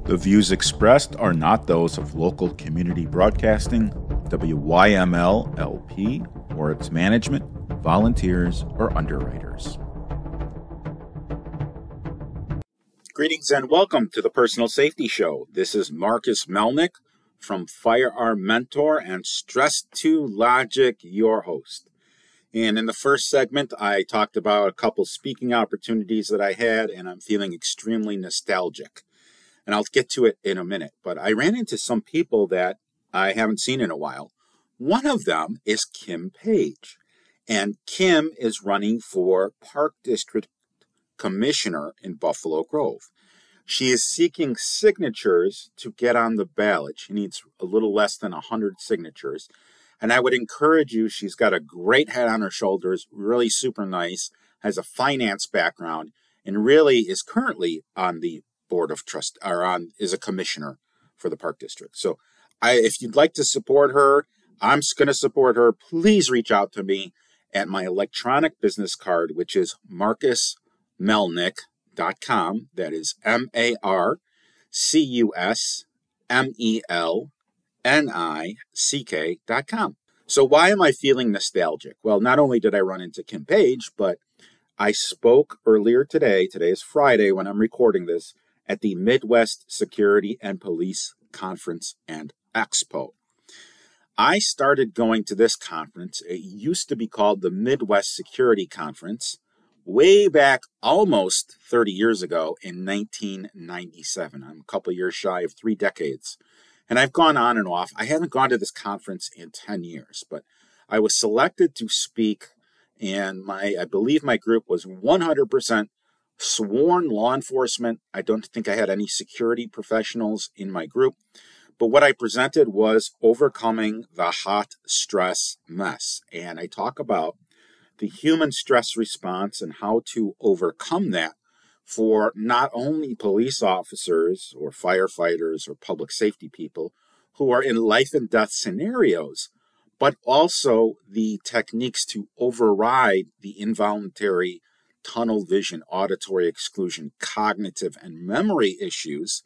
The views expressed are not those of local community broadcasting, WYML LP, or its management, volunteers, or underwriters. Greetings and welcome to the Personal Safety Show. This is Marcus Melnick from Firearm Mentor and Stress to Logic, your host. And in the first segment, I talked about a couple speaking opportunities that I had, and I'm feeling extremely nostalgic. And I'll get to it in a minute. But I ran into some people that I haven't seen in a while. One of them is Kim Page. And Kim is running for Park District Commissioner in Buffalo Grove. She is seeking signatures to get on the ballot. She needs a little less than 100 signatures. And I would encourage you, she's got a great head on her shoulders, really super nice, has a finance background, and really is currently on the board of trust, is a commissioner for the Park District. So if you'd like to support her, I'm going to support her. Please reach out to me at my electronic business card, which is marcusmelnick.com. That is marcusmelnick.com. So why am I feeling nostalgic? Well, not only did I run into Kim Page, but I spoke earlier today is Friday when I'm recording this, at the Midwest Security and Police Conference and Expo. I started going to this conference. It used to be called the Midwest Security Conference way back almost 30 years ago in 1997. I'm a couple years shy of 3 decades. And I've gone on and off. I haven't gone to this conference in 10 years, but I was selected to speak, and I believe my group was 100% sworn law enforcement. I don't think I had any security professionals in my group, but what I presented was overcoming the hot stress mess. And I talk about the human stress response and how to overcome that for not only police officers or firefighters or public safety people who are in life and death scenarios, but also the techniques to override the involuntary tunnel vision, auditory exclusion, cognitive, and memory issues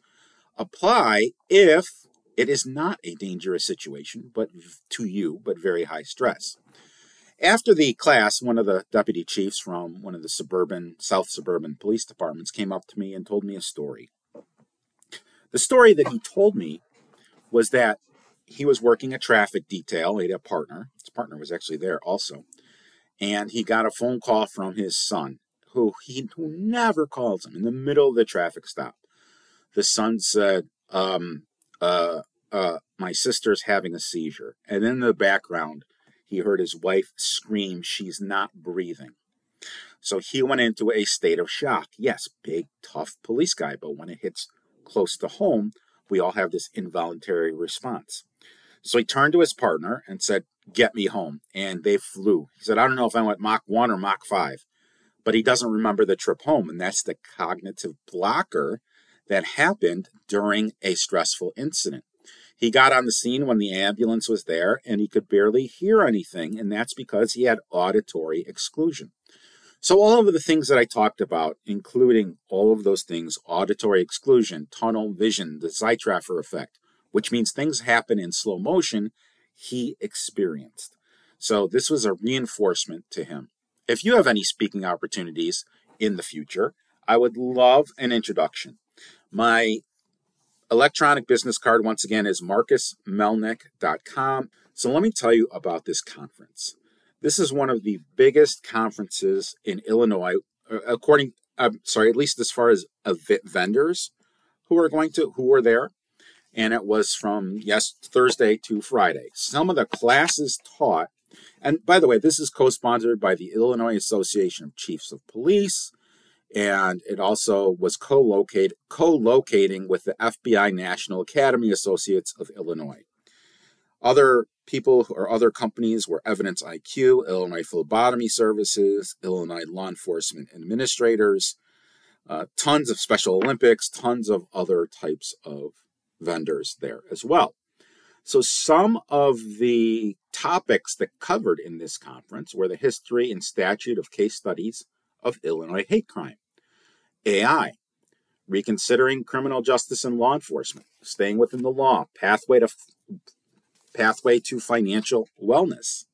apply if it is not a dangerous situation, but very high stress. After the class, one of the deputy chiefs from one of the South Suburban police departments came up to me and told me a story. The story that he told me was that he was working a traffic detail. He had a partner. His partner was actually there also. And he got a phone call from his son, who never calls him, in the middle of the traffic stop. The son said, my sister's having a seizure. And in the background, he heard his wife scream, she's not breathing. So he went into a state of shock. Yes, big, tough police guy, but when it hits close to home, we all have this involuntary response. So he turned to his partner and said, get me home. And they flew. He said, I don't know if I went Mach 1 or Mach 5. But he doesn't remember the trip home, and that's the cognitive blocker that happened during a stressful incident. He got on the scene when the ambulance was there, and he could barely hear anything, and that's because he had auditory exclusion. So all of the things that I talked about, including all of those things, auditory exclusion, tunnel vision, the Zeitraffer effect, which means things happen in slow motion, he experienced. So this was a reinforcement to him. If you have any speaking opportunities in the future, I would love an introduction. My electronic business card, once again, is marcusmelnick.com. So let me tell you about this conference. This is one of the biggest conferences in Illinois, at least as far as vendors who are there. And it was from Thursday to Friday. Some of the classes taught. And by the way, this is co-sponsored by the Illinois Association of Chiefs of Police, and it also was co-locating with the FBI National Academy Associates of Illinois. Other people or other companies were Evidence IQ, Illinois Phlebotomy Services, Illinois Law Enforcement Administrators, tons of Special Olympics, tons of other types of vendors there as well. So some of the topics that covered in this conference were the history and statute of case studies of Illinois hate crime, AI, reconsidering criminal justice and law enforcement, staying within the law, pathway to financial wellness.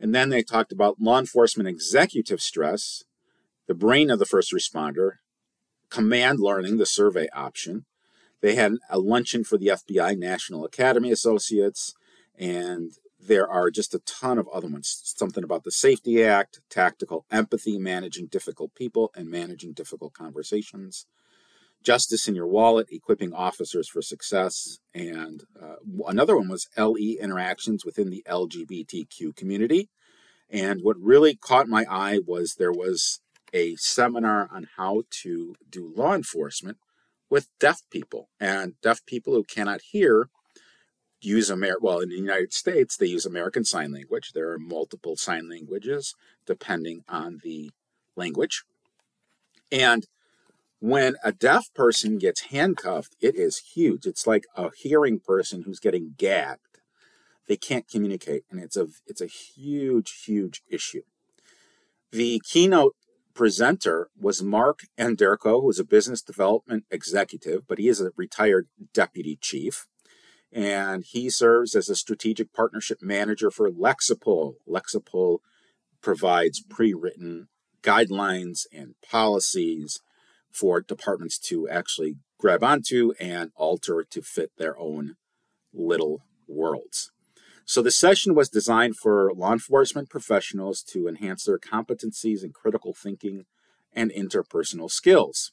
And then they talked about law enforcement executive stress, the brain of the first responder, command learning, the survey option. They had a luncheon for the FBI National Academy Associates, and there are just a ton of other ones. Something about the Safety Act, tactical empathy, managing difficult people and managing difficult conversations, justice in your wallet, equipping officers for success, and another one was LE interactions within the LGBTQ community. And what really caught my eye was there was a seminar on how to do law enforcement with deaf people. And deaf people who cannot hear use in the United States, they use American Sign Language. There are multiple sign languages depending on the language. And when a deaf person gets handcuffed, it is huge. It's like a hearing person who's getting gagged. They can't communicate, and it's a huge, huge issue. The keynote presenter was Mark Anderko, who is a business development executive, but he is a retired deputy chief, and he serves as a strategic partnership manager for Lexipol. Lexipol provides pre-written guidelines and policies for departments to actually grab onto and alter to fit their own little worlds. So the session was designed for law enforcement professionals to enhance their competencies in critical thinking and interpersonal skills.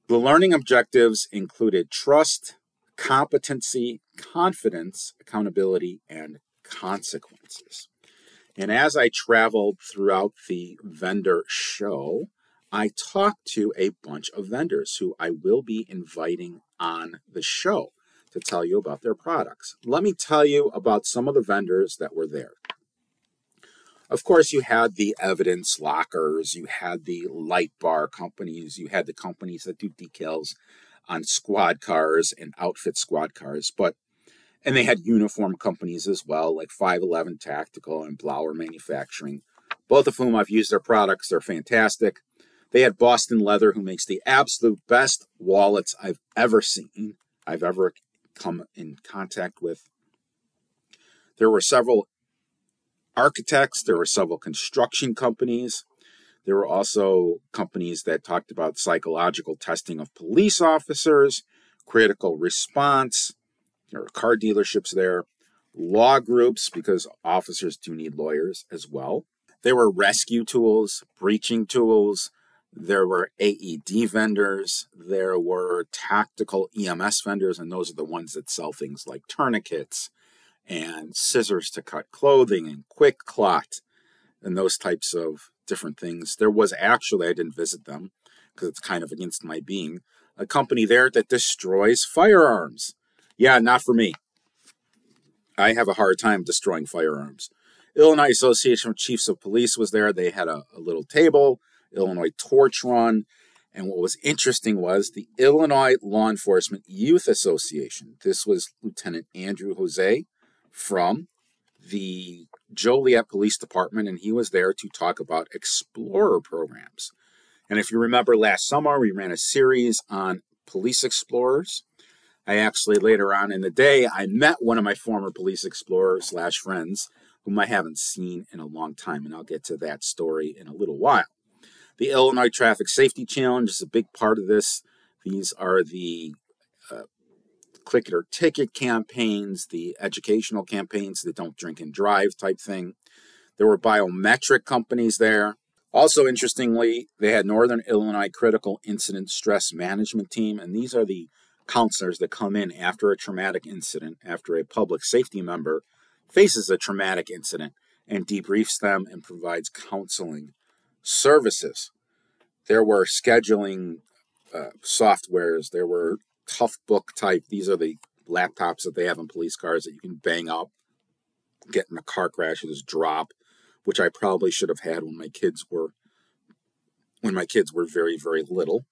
The learning objectives included trust, competency, confidence, accountability, and consequences. And as I traveled throughout the vendor show, I talked to a bunch of vendors who I will be inviting on the show to tell you about their products. Let me tell you about some of the vendors that were there. Of course, you had the evidence lockers, you had the light bar companies, you had the companies that do decals on squad cars and outfit squad cars, and they had uniform companies as well, like 511 Tactical and Blower Manufacturing, both of whom I've used their products. They're fantastic. They had Boston Leather, who makes the absolute best wallets I've ever seen, I've ever come in contact with. There were several architects, there were several construction companies. There were also companies that talked about psychological testing of police officers, critical response. There were car dealerships there, law groups, because officers do need lawyers as well. There were rescue tools, breaching tools. There were AED vendors. There were tactical EMS vendors, and those are the ones that sell things like tourniquets and scissors to cut clothing and quick clot and those types of different things. There was actually, I didn't visit them because it's kind of against my being, a company there that destroys firearms. Yeah, not for me. I have a hard time destroying firearms. Illinois Association of Chiefs of Police was there. They had a little table, Illinois Torch Run. And what was interesting was the Illinois Law Enforcement Youth Association. This was Lieutenant Andrew Jose from the Joliet Police Department, and he was there to talk about Explorer programs. And if you remember last summer, we ran a series on police explorers. I actually, later on in the day, I met one of my former police explorers / friends, whom I haven't seen in a long time, and I'll get to that story in a little while. The Illinois Traffic Safety Challenge is a big part of this. These are the click it or ticket campaigns, the educational campaigns, the don't drink and drive type thing. There were biometric companies there. Also, interestingly, they had Northern Illinois Critical Incident Stress Management Team, and these are the counselors that come in after a traumatic incident, after a public safety member faces a traumatic incident, and debriefs them and provides counseling services. There were scheduling softwares. There were Tough Book type. These are the laptops that they have in police cars that you can bang up, get in a car crash, and just drop, which I probably should have had when my kids were very, very little.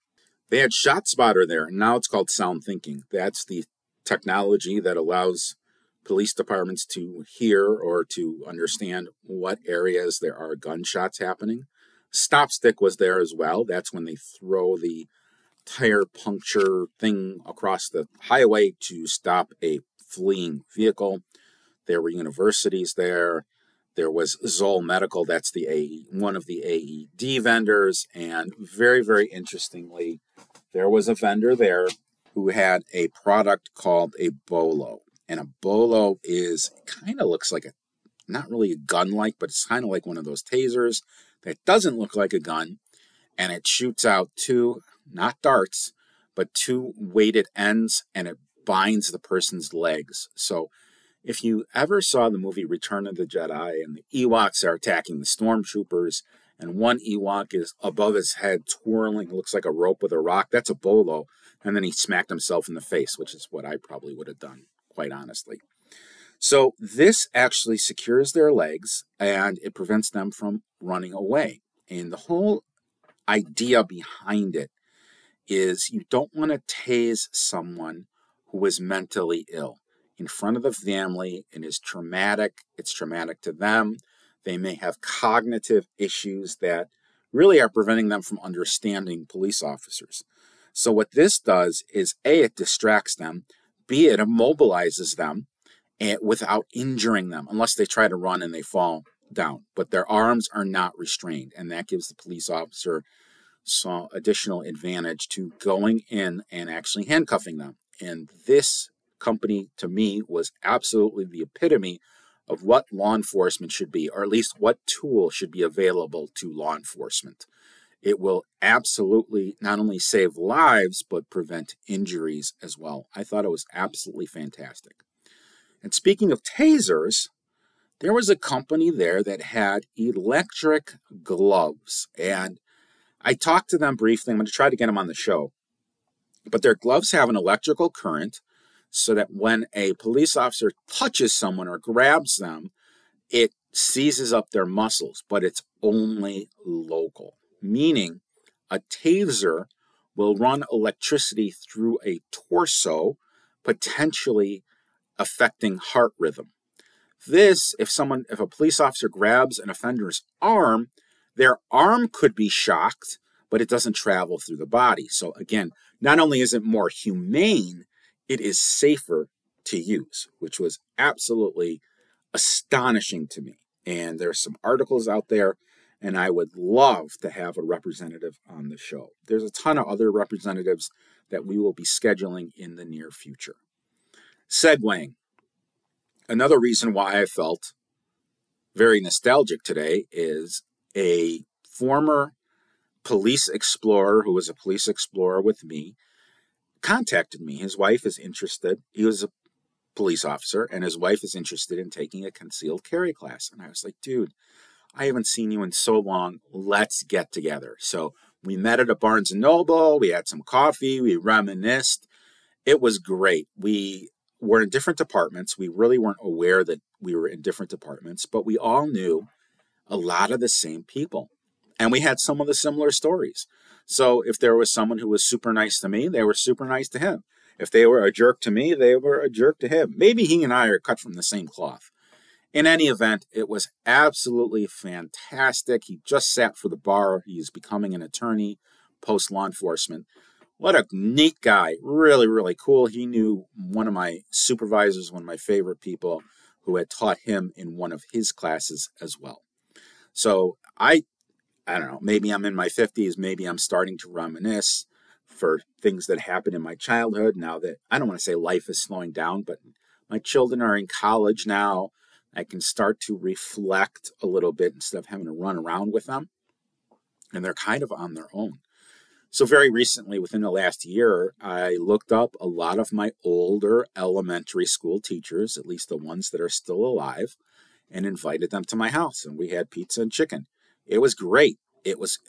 They had ShotSpotter there, and now it's called Sound Thinking. That's the technology that allows police departments to hear or to understand what areas there are gunshots happening. Stop Stick was there as well. That's when they throw the tire puncture thing across the highway to stop a fleeing vehicle. There were universities there. There was Zoll Medical, that's the one of the AED vendors, and very, very interestingly, there was a vendor there who had a product called a bolo. And a bolo kind of looks like not really a gun-like, but it's kind of like one of those tasers that doesn't look like a gun, and it shoots out two, not darts, but two weighted ends, and it binds the person's legs. So if you ever saw the movie Return of the Jedi and the Ewoks are attacking the stormtroopers and one Ewok is above his head twirling, looks like a rope with a rock, that's a bolo. And then he smacked himself in the face, which is what I probably would have done, quite honestly. So this actually secures their legs and it prevents them from running away. And the whole idea behind it is you don't want to tase someone who is mentally ill in front of the family. It is traumatic. It's traumatic to them. They may have cognitive issues that really are preventing them from understanding police officers. So what this does is A, it distracts them, B, it immobilizes them without injuring them, unless they try to run and they fall down. But their arms are not restrained, and that gives the police officer some additional advantage to going in and actually handcuffing them. And this company, to me, was absolutely the epitome of what law enforcement should be, or at least what tool should be available to law enforcement. It will absolutely not only save lives, but prevent injuries as well. I thought it was absolutely fantastic. And speaking of tasers, there was a company there that had electric gloves. And I talked to them briefly. I'm going to try to get them on the show. But their gloves have an electrical current so that when a police officer touches someone or grabs them, it seizes up their muscles, but it's only local. Meaning a taser will run electricity through a torso, potentially affecting heart rhythm. This, if a police officer grabs an offender's arm, their arm could be shocked, but it doesn't travel through the body. So again, not only is it more humane, it is safer to use, which was absolutely astonishing to me. And there's some articles out there, and I would love to have a representative on the show. There's a ton of other representatives that we will be scheduling in the near future. Segueing, another reason why I felt very nostalgic today is a former police explorer who was a police explorer with me contacted me. His wife is interested. He was a police officer, and his wife is interested in taking a concealed carry class. And I was like, dude, I haven't seen you in so long. Let's get together. So we met at a Barnes & Noble. We had some coffee. We reminisced. It was great. We were in different departments. We really weren't aware that we were in different departments, but we all knew a lot of the same people. And we had some of the similar stories. So if there was someone who was super nice to me, they were super nice to him. If they were a jerk to me, they were a jerk to him. Maybe he and I are cut from the same cloth. In any event, it was absolutely fantastic. He just sat for the bar. He's becoming an attorney, post-law enforcement. What a neat guy. Really, really cool. He knew one of my supervisors, one of my favorite people, who had taught him in one of his classes as well. So I don't know, maybe I'm in my 50s, maybe I'm starting to reminisce for things that happened in my childhood now that, I don't want to say life is slowing down, but my children are in college now. I can start to reflect a little bit instead of having to run around with them. And they're kind of on their own. So very recently, within the last year, I looked up a lot of my older elementary school teachers, at least the ones that are still alive, and invited them to my house. And we had pizza and chicken. It was great.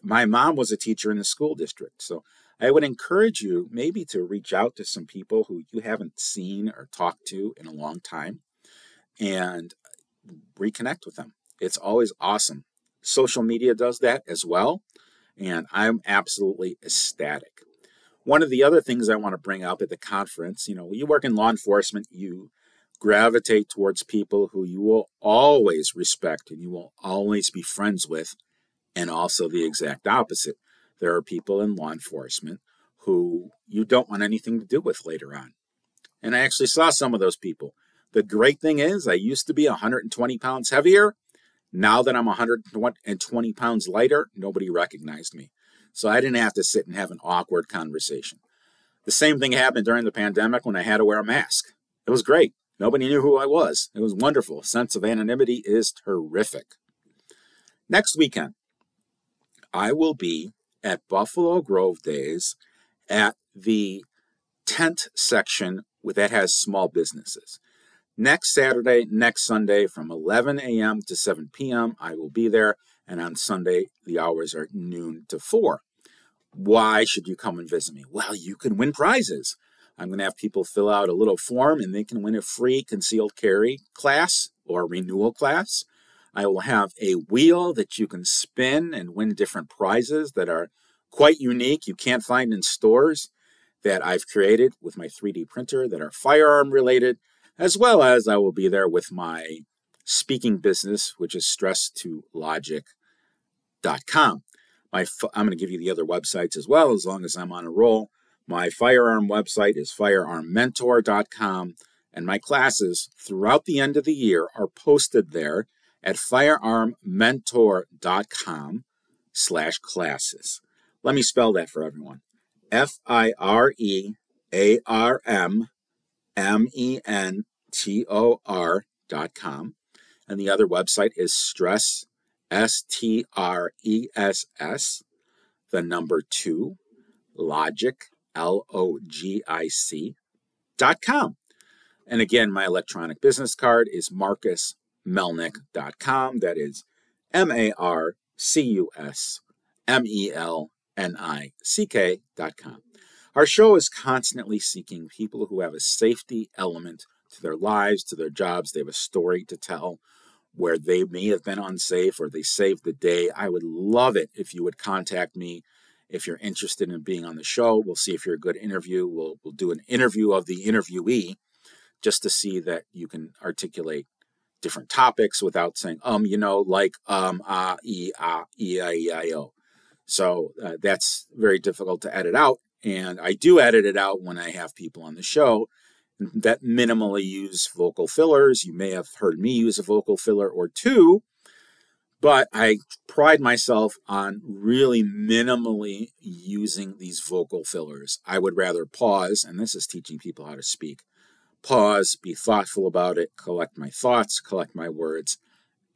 My mom was a teacher in the school district. So I would encourage you maybe to reach out to some people who you haven't seen or talked to in a long time and reconnect with them. It's always awesome. Social media does that as well. And I'm absolutely ecstatic. One of the other things I want to bring up at the conference, when you work in law enforcement, you gravitate towards people who you will always respect and you will always be friends with, and also the exact opposite. There are people in law enforcement who you don't want anything to do with later on. And I actually saw some of those people. The great thing is I used to be 120 pounds heavier. Now that I'm 120 pounds lighter, nobody recognized me. So I didn't have to sit and have an awkward conversation. The same thing happened during the pandemic when I had to wear a mask. It was great. Nobody knew who I was. It was wonderful. Sense of anonymity is terrific. Next weekend, I will be at Buffalo Grove Days at the tent section that has small businesses. Next Saturday, next Sunday from 11 a.m. to 7 p.m. I will be there. And on Sunday, the hours are noon to 4. Why should you come and visit me? Well, you can win prizes. I'm going to have people fill out a little form and they can win a free concealed carry class or renewal class. I will have a wheel that you can spin and win different prizes that are quite unique, you can't find in stores, that I've created with my 3D printer that are firearm related, as well as I will be there with my speaking business, which is stresstologic.com. I'm going to give you the other websites as well, as long as I'm on a roll. My firearm website is firearmmentor.com, and my classes throughout the end of the year are posted there at firearmmentor.com/classes. Let me spell that for everyone. firearmmentor.com. And the other website is stress, STRESS, the number 2, logic, LOGIC.com. And again, my electronic business card is marcusmelnick.com. That is MarcusMelnick.com. Our show is constantly seeking people who have a safety element to their lives, to their jobs. They have a story to tell where they may have been unsafe or they saved the day. I would love it if you would contact me if you're interested in being on the show. We'll see if you're a good interview. We'll do an interview of the interviewee just to see that you can articulate different topics without saying, E-I-E-I-O. So that's very difficult to edit out. And I do edit it out when I have people on the show that minimally use vocal fillers. You may have heard me use a vocal filler or two, but I pride myself on really minimally using these vocal fillers. I would rather pause, and this is teaching people how to speak. Pause, be thoughtful about it, collect my thoughts, collect my words,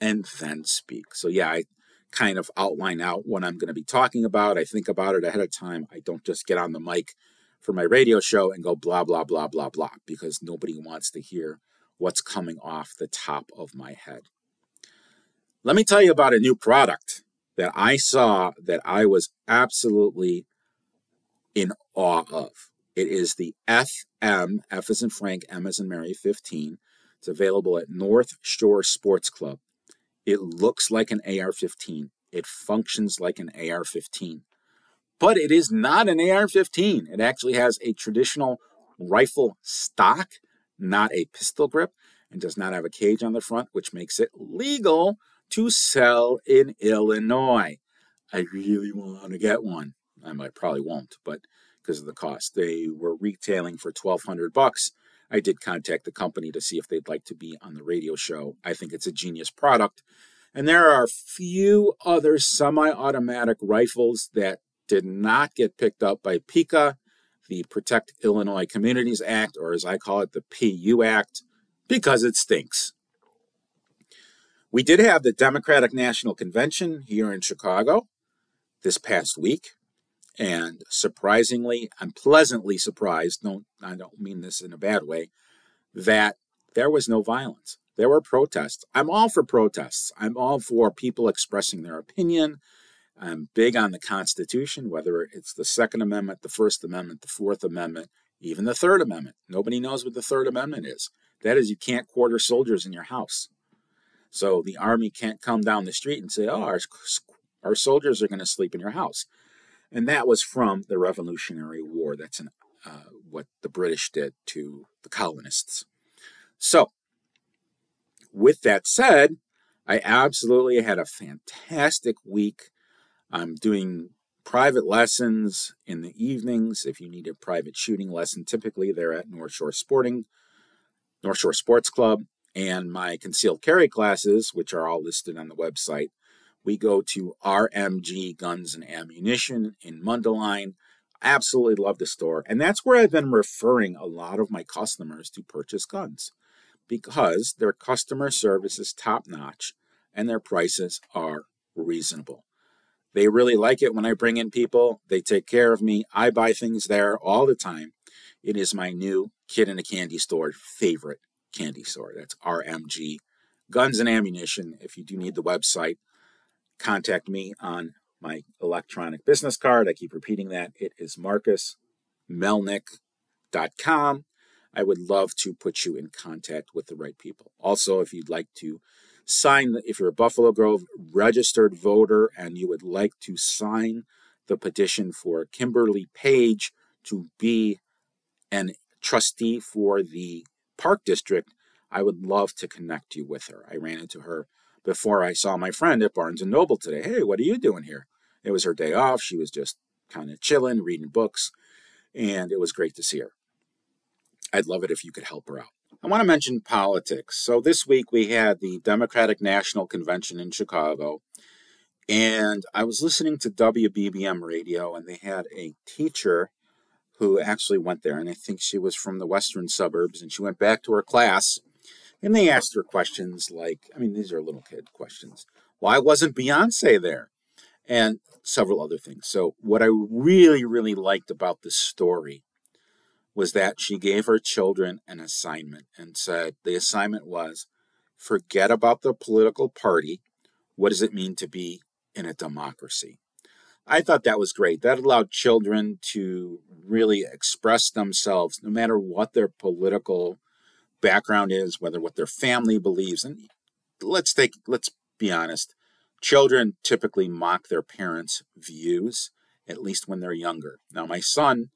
and then speak. So yeah, I kind of outline out what I'm going to be talking about. I think about it ahead of time. I don't just get on the mic for my radio show and go blah, blah, blah, blah, blah, because nobody wants to hear what's coming off the top of my head. Let me tell you about a new product that I saw that I was absolutely in awe of. It is the FM, F as in Frank, M as in Mary, 15. It's available at North Shore Sports Club. It looks like an AR-15. It functions like an AR-15. But it is not an AR-15. It actually has a traditional rifle stock, not a pistol grip, and does not have a cage on the front, which makes it legal to sell in Illinois. I really want to get one. I probably won't, but because of the cost. They were retailing for $1,200. I did contact the company to see if they'd like to be on the radio show. I think it's a genius product. And there are a few other semi-automatic rifles that did not get picked up by PICA, the Protect Illinois Communities Act, or as I call it, the PU Act, because it stinks. We did have the Democratic National Convention here in Chicago this past week. And surprisingly, I'm pleasantly surprised, I don't mean this in a bad way, that there was no violence. There were protests. I'm all for protests. I'm all for people expressing their opinion. I'm big on the Constitution, whether it's the Second Amendment, the First Amendment, the Fourth Amendment, even the Third Amendment. Nobody knows what the Third Amendment is. That is, you can't quarter soldiers in your house. So the Army can't come down the street and say, oh, our soldiers are going to sleep in your house. And that was from the Revolutionary War. That's what the British did to the colonists. So, with that said, I absolutely had a fantastic week. I'm doing private lessons in the evenings. If you need a private shooting lesson, typically they're at North Shore Sports Club. And my concealed carry classes, which are all listed on the website, we go to RMG Guns and Ammunition in Mundelein. I absolutely love the store. And that's where I've been referring a lot of my customers to purchase guns, because their customer service is top-notch and their prices are reasonable. They really like it when I bring in people. They take care of me. I buy things there all the time. It is my new kid in a candy store favorite candy store. That's RMG Guns and Ammunition. If you do need the website, contact me on my electronic business card. I keep repeating that. It is marcusmelnick.com. I would love to put you in contact with the right people. Also, if you'd like to sign, if you're a Buffalo Grove registered voter and you would like to sign the petition for Kimberly Page to be an trustee for the Park District, I would love to connect you with her. I ran into her before I saw my friend at Barnes & Noble today. Hey, what are you doing here? It was her day off. She was just kind of chilling, reading books, and it was great to see her. I'd love it if you could help her out. I want to mention politics. So this week we had the Democratic National Convention in Chicago, and I was listening to WBBM radio, and they had a teacher who actually went there, and I think she was from the western suburbs, and she went back to her class, and they asked her questions like, these are little kid questions. Why wasn't Beyonce there? And several other things. So what I really, really liked about this story was that she gave her children an assignment and said the assignment was, forget about the political party. What does it mean to be in a democracy? I thought that was great. That allowed children to really express themselves no matter what their political background is, whether what their family believes. And let's be honest, children typically mock their parents' views, at least when they're younger. Now, my son,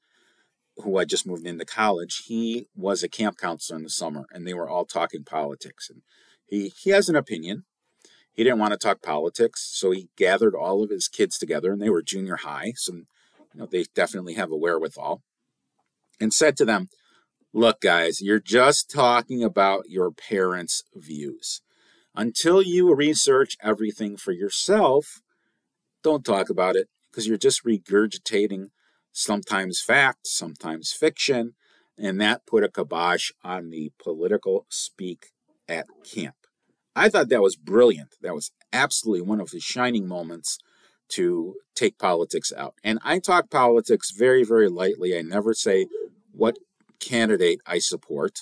who I just moved into college, he was a camp counselor in the summer, and they were all talking politics. And he has an opinion. He didn't want to talk politics, so he gathered all of his kids together, and they were junior high, so they definitely have a wherewithal, and said to them, look, guys, you're just talking about your parents' views. Until you research everything for yourself, don't talk about it, because you're just regurgitating sometimes fact, sometimes fiction, and that put a kibosh on the political speak at camp. I thought that was brilliant. That was absolutely one of the shining moments to take politics out. And I talk politics very, very lightly. I never say what candidate I support.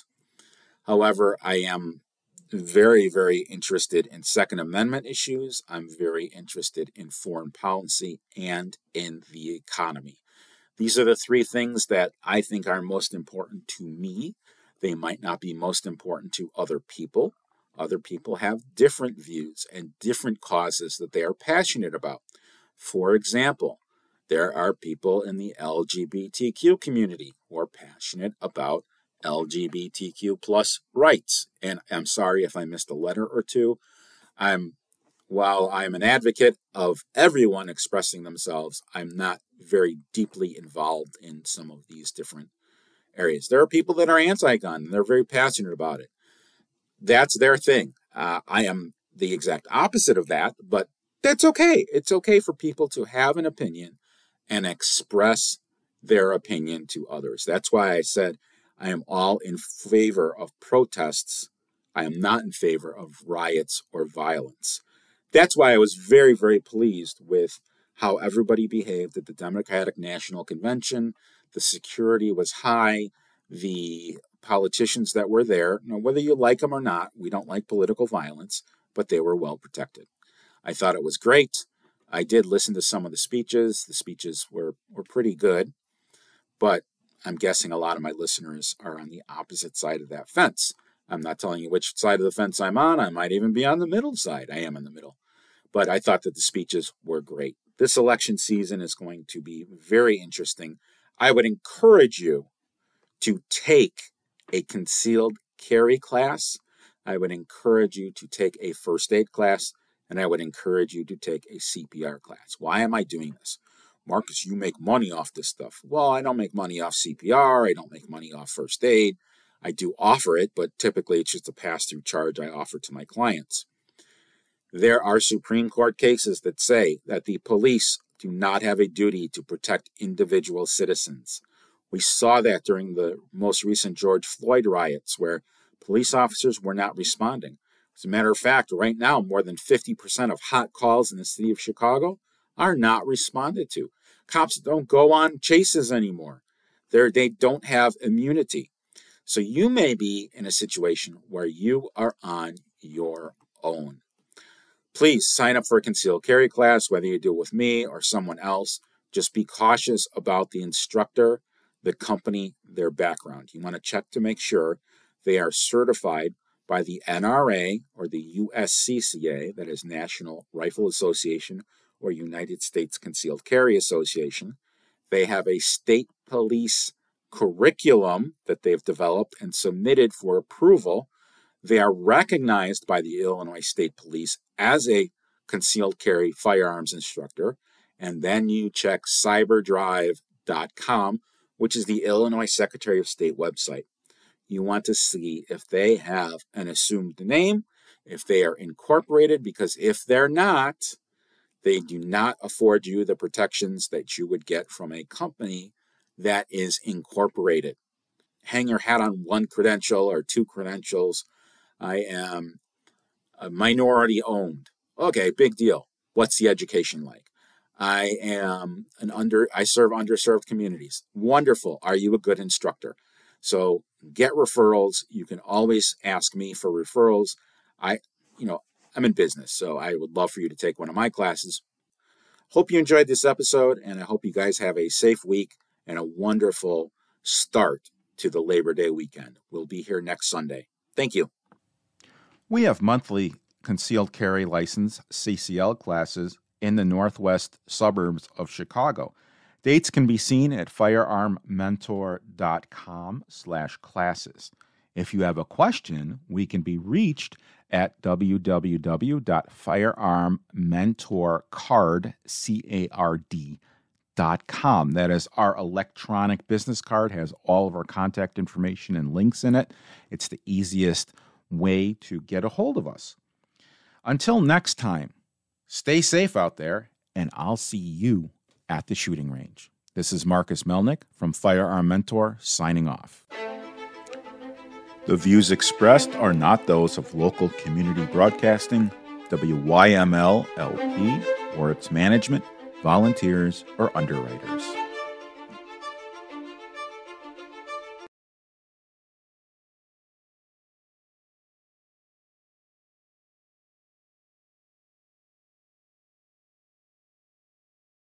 However, I am very, very interested in Second Amendment issues. I'm very interested in foreign policy and in the economy. These are the three things that I think are most important to me. They might not be most important to other people. Other people have different views and different causes that they are passionate about. For example, there are people in the LGBTQ community who are passionate about LGBTQ plus rights. And I'm sorry if I missed a letter or two. While I'm an advocate of everyone expressing themselves, I'm not very deeply involved in some of these different areas. There are people that are anti-gun, and they're very passionate about it. That's their thing. I am the exact opposite of that, but that's okay. It's okay for people to have an opinion and express their opinion to others. That's why I said I am all in favor of protests. I am not in favor of riots or violence. That's why I was very, very pleased with how everybody behaved at the Democratic National Convention. The security was high. The politicians that were there, whether you like them or not, we don't like political violence, but they were well protected. I thought it was great. I did listen to some of the speeches. The speeches were pretty good, but I'm guessing a lot of my listeners are on the opposite side of that fence. I'm not telling you which side of the fence I'm on. I might even be on the middle side. I am in the middle. But I thought that the speeches were great. This election season is going to be very interesting. I would encourage you to take a concealed carry class. I would encourage you to take a first aid class, and I would encourage you to take a CPR class. Why am I doing this? Marcus, you make money off this stuff. Well, I don't make money off CPR. I don't make money off first aid. I do offer it, but typically it's just a pass-through charge I offer to my clients. There are Supreme Court cases that say that the police do not have a duty to protect individual citizens. We saw that during the most recent George Floyd riots, where police officers were not responding. As a matter of fact, right now, more than 50% of hot calls in the city of Chicago are not responded to. Cops don't go on chases anymore. They don't have immunity. So you may be in a situation where you are on your own. Please sign up for a concealed carry class, whether you do it with me or someone else. Just be cautious about the instructor, the company, their background. You want to check to make sure they are certified by the NRA or the USCCA, that is National Rifle Association or United States Concealed Carry Association. They have a state police curriculum that they've developed and submitted for approval. They are recognized by the Illinois State Police as a concealed carry firearms instructor. And then you check cyberdrive.com, which is the Illinois Secretary of State website. You want to see if they have an assumed name, if they are incorporated, because if they're not, they do not afford you the protections that you would get from a company that is incorporated. Hang your hat on one credential or two credentials. I am a minority owned. Okay, big deal. What's the education like? I serve underserved communities. Wonderful. Are you a good instructor? So get referrals. You can always ask me for referrals. I'm in business, so I would love for you to take one of my classes. Hope you enjoyed this episode, and I hope you guys have a safe week and a wonderful start to the Labor Day weekend. We'll be here next Sunday. Thank you. We have monthly concealed carry license CCL classes in the northwest suburbs of Chicago. Dates can be seen at firearmmentor.com/classes. If you have a question, we can be reached at www.firearmmentorcard.com. That is our electronic business card, has all of our contact information and links in it. It's the easiest way to get a hold of us. Until next time, stay safe out there, and I'll see you at the shooting range. This is Marcus Melnick from Firearm Mentor signing off. The views expressed are not those of local community broadcasting, WYML LP, or its management, volunteers, or underwriters.